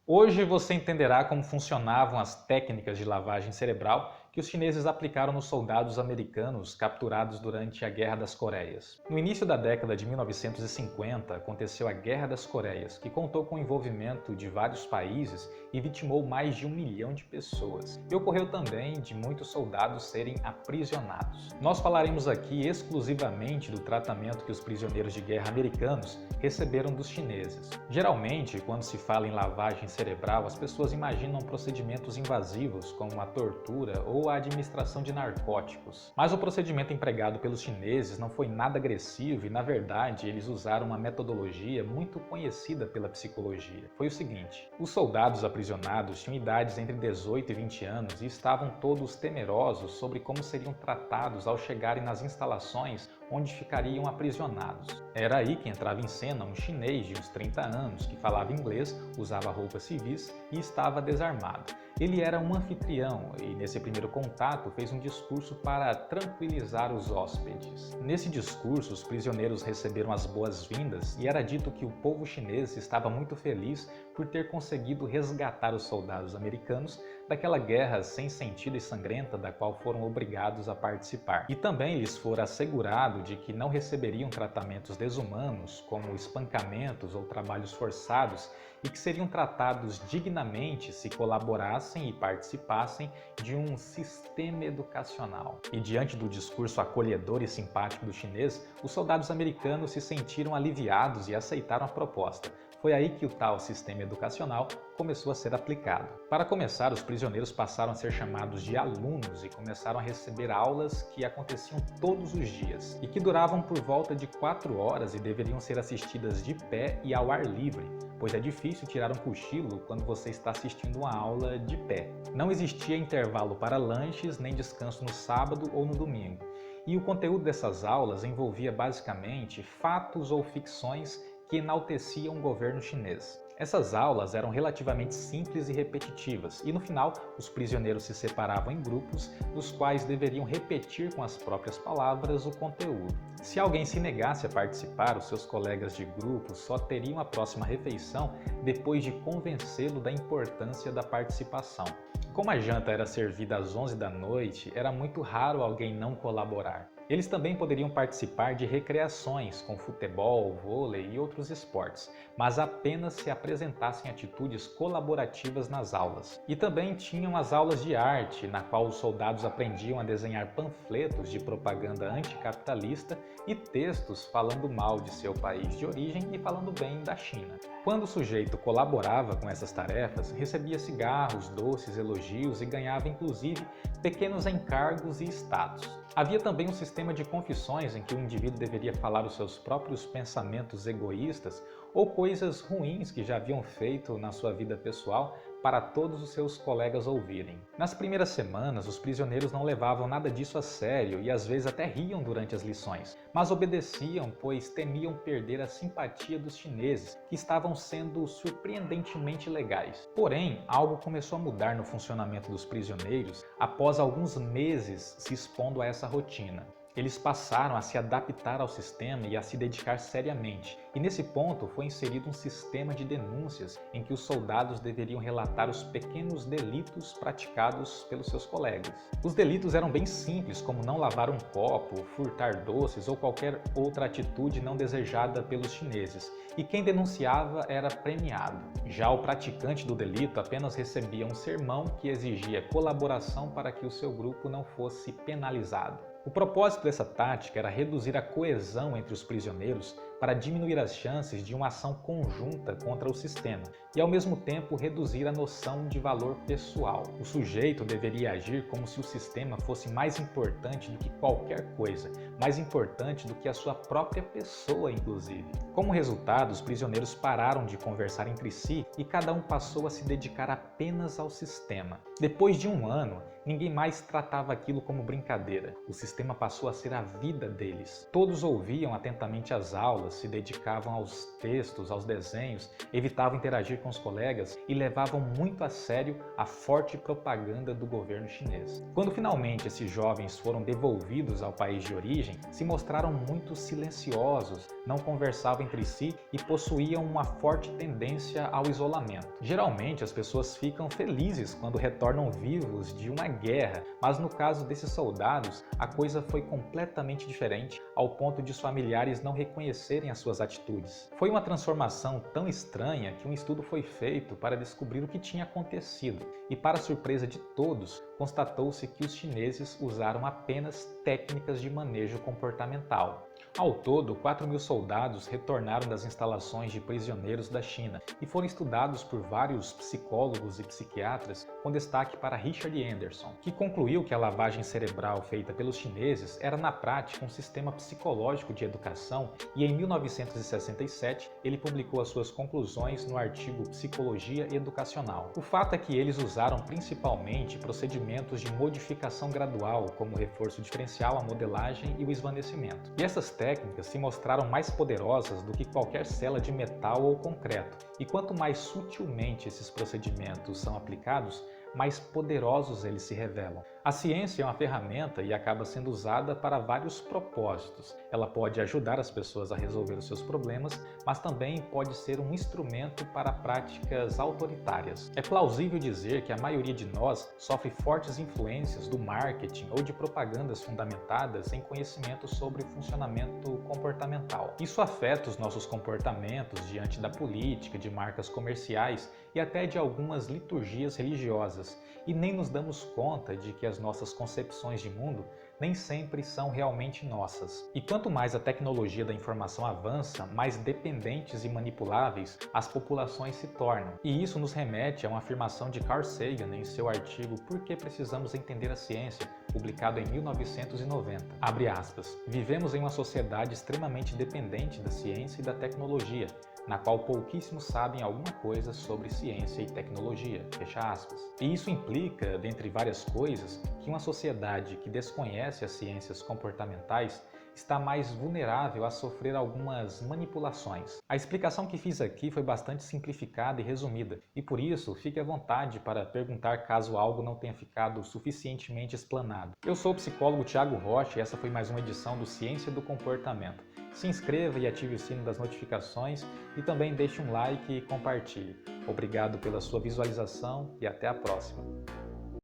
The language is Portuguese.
Hoje você entenderá como funcionavam as técnicas de lavagem cerebral que os chineses aplicaram nos soldados americanos capturados durante a Guerra das Coreias. No início da década de 1950, aconteceu a Guerra das Coreias, que contou com o envolvimento de vários países e vitimou mais de 1 milhão de pessoas. E ocorreu também de muitos soldados serem aprisionados. Nós falaremos aqui exclusivamente do tratamento que os prisioneiros de guerra americanos receberam dos chineses. Geralmente, quando se fala em lavagem cerebral, as pessoas imaginam procedimentos invasivos como a tortura ou a administração de narcóticos. Mas o procedimento empregado pelos chineses não foi nada agressivo e, na verdade, eles usaram uma metodologia muito conhecida pela psicologia. Foi o seguinte: os soldados aprisionados tinham idades entre 18 e 20 anos e estavam todos temerosos sobre como seriam tratados ao chegarem nas instalações onde ficariam aprisionados. Era aí que entrava em cena um chinês de uns 30 anos que falava inglês, usava roupas civis e estava desarmado. Ele era um anfitrião e, nesse primeiro contato, fez um discurso para tranquilizar os hóspedes. Nesse discurso, os prisioneiros receberam as boas-vindas e era dito que o povo chinês estava muito feliz por ter conseguido resgatar os soldados americanos daquela guerra sem sentido e sangrenta da qual foram obrigados a participar. E também lhes fora assegurado de que não receberiam tratamentos desumanos, como espancamentos ou trabalhos forçados, e que seriam tratados dignamente se colaborassem e participassem de um sistema educacional. E diante do discurso acolhedor e simpático do chinês, os soldados americanos se sentiram aliviados e aceitaram a proposta. Foi aí que o tal sistema educacional começou a ser aplicado. Para começar, os prisioneiros passaram a ser chamados de alunos e começaram a receber aulas que aconteciam todos os dias e que duravam por volta de 4 horas e deveriam ser assistidas de pé e ao ar livre, pois é difícil tirar um cochilo quando você está assistindo uma aula de pé. Não existia intervalo para lanches nem descanso no sábado ou no domingo. E o conteúdo dessas aulas envolvia basicamente fatos ou ficções que enalteciam o governo chinês. Essas aulas eram relativamente simples e repetitivas, e no final os prisioneiros se separavam em grupos, nos quais deveriam repetir com as próprias palavras o conteúdo. Se alguém se negasse a participar, os seus colegas de grupo só teriam a próxima refeição depois de convencê-lo da importância da participação. Como a janta era servida às 11 da noite, era muito raro alguém não colaborar. Eles também poderiam participar de recreações com futebol, vôlei e outros esportes, mas apenas se apresentassem atitudes colaborativas nas aulas. E também tinham as aulas de arte, na qual os soldados aprendiam a desenhar panfletos de propaganda anticapitalista e textos falando mal de seu país de origem e falando bem da China. Quando o sujeito colaborava com essas tarefas, recebia cigarros, doces, elogios e ganhava inclusive pequenos encargos e status. Havia também um sistema de confissões em que o indivíduo deveria falar os seus próprios pensamentos egoístas ou coisas ruins que já haviam feito na sua vida pessoal para todos os seus colegas ouvirem. Nas primeiras semanas, os prisioneiros não levavam nada disso a sério e às vezes até riam durante as lições, mas obedeciam pois temiam perder a simpatia dos chineses, que estavam sendo surpreendentemente legais. Porém, algo começou a mudar no funcionamento dos prisioneiros após alguns meses se expondo a essa rotina. Eles passaram a se adaptar ao sistema e a se dedicar seriamente, e nesse ponto foi inserido um sistema de denúncias em que os soldados deveriam relatar os pequenos delitos praticados pelos seus colegas. Os delitos eram bem simples, como não lavar um copo, furtar doces ou qualquer outra atitude não desejada pelos chineses, e quem denunciava era premiado. Já o praticante do delito apenas recebia um sermão que exigia colaboração para que o seu grupo não fosse penalizado. O propósito dessa tática era reduzir a coesão entre os prisioneiros para diminuir as chances de uma ação conjunta contra o sistema e, ao mesmo tempo, reduzir a noção de valor pessoal. O sujeito deveria agir como se o sistema fosse mais importante do que qualquer coisa, mais importante do que a sua própria pessoa, inclusive. Como resultado, os prisioneiros pararam de conversar entre si e cada um passou a se dedicar apenas ao sistema. Depois de um ano, ninguém mais tratava aquilo como brincadeira. O sistema passou a ser a vida deles. Todos ouviam atentamente as aulas escolas, se dedicavam aos textos, aos desenhos, evitavam interagir com os colegas e levavam muito a sério a forte propaganda do governo chinês. Quando finalmente esses jovens foram devolvidos ao país de origem, se mostraram muito silenciosos, não conversavam entre si e possuíam uma forte tendência ao isolamento. Geralmente as pessoas ficam felizes quando retornam vivos de uma guerra, mas no caso desses soldados, a coisa foi completamente diferente, ao ponto de os familiares não reconhecerem as suas atitudes. Foi uma transformação tão estranha que um estudo foi feito para descobrir o que tinha acontecido, e para surpresa de todos, constatou-se que os chineses usaram apenas técnicas de manejo comportamental. Ao todo, 4.000 soldados retornaram das instalações de prisioneiros da China e foram estudados por vários psicólogos e psiquiatras, com destaque para Richard Anderson, que concluiu que a lavagem cerebral feita pelos chineses era na prática um sistema psicológico de educação, e em 1967 ele publicou as suas conclusões no artigo Psicologia Educacional. O fato é que eles usaram principalmente procedimentos de modificação gradual, como o reforço diferencial, a modelagem e o esvanecimento. E essas técnicas se mostraram mais poderosas do que qualquer cela de metal ou concreto, e quanto mais sutilmente esses procedimentos são aplicados, mais poderosos eles se revelam. A ciência é uma ferramenta e acaba sendo usada para vários propósitos. Ela pode ajudar as pessoas a resolver os seus problemas, mas também pode ser um instrumento para práticas autoritárias. É plausível dizer que a maioria de nós sofre fortes influências do marketing ou de propagandas fundamentadas em conhecimento sobre o funcionamento comportamental. Isso afeta os nossos comportamentos diante da política, de marcas comerciais e até de algumas liturgias religiosas, e nem nos damos conta de que as nossas concepções de mundo nem sempre são realmente nossas. E quanto mais a tecnologia da informação avança, mais dependentes e manipuláveis as populações se tornam. E isso nos remete a uma afirmação de Carl Sagan em seu artigo Por que Precisamos Entender a Ciência?, publicado em 1990. Abre aspas. Vivemos em uma sociedade extremamente dependente da ciência e da tecnologia, na qual pouquíssimos sabem alguma coisa sobre ciência e tecnologia, fecha aspas. E isso implica, dentre várias coisas, que uma sociedade que desconhece as ciências comportamentais está mais vulnerável a sofrer algumas manipulações. A explicação que fiz aqui foi bastante simplificada e resumida, e por isso fique à vontade para perguntar caso algo não tenha ficado suficientemente explanado. Eu sou o psicólogo Thiago Rocha e essa foi mais uma edição do Ciência do Comportamento. Se inscreva e ative o sino das notificações e também deixe um like e compartilhe. Obrigado pela sua visualização e até a próxima.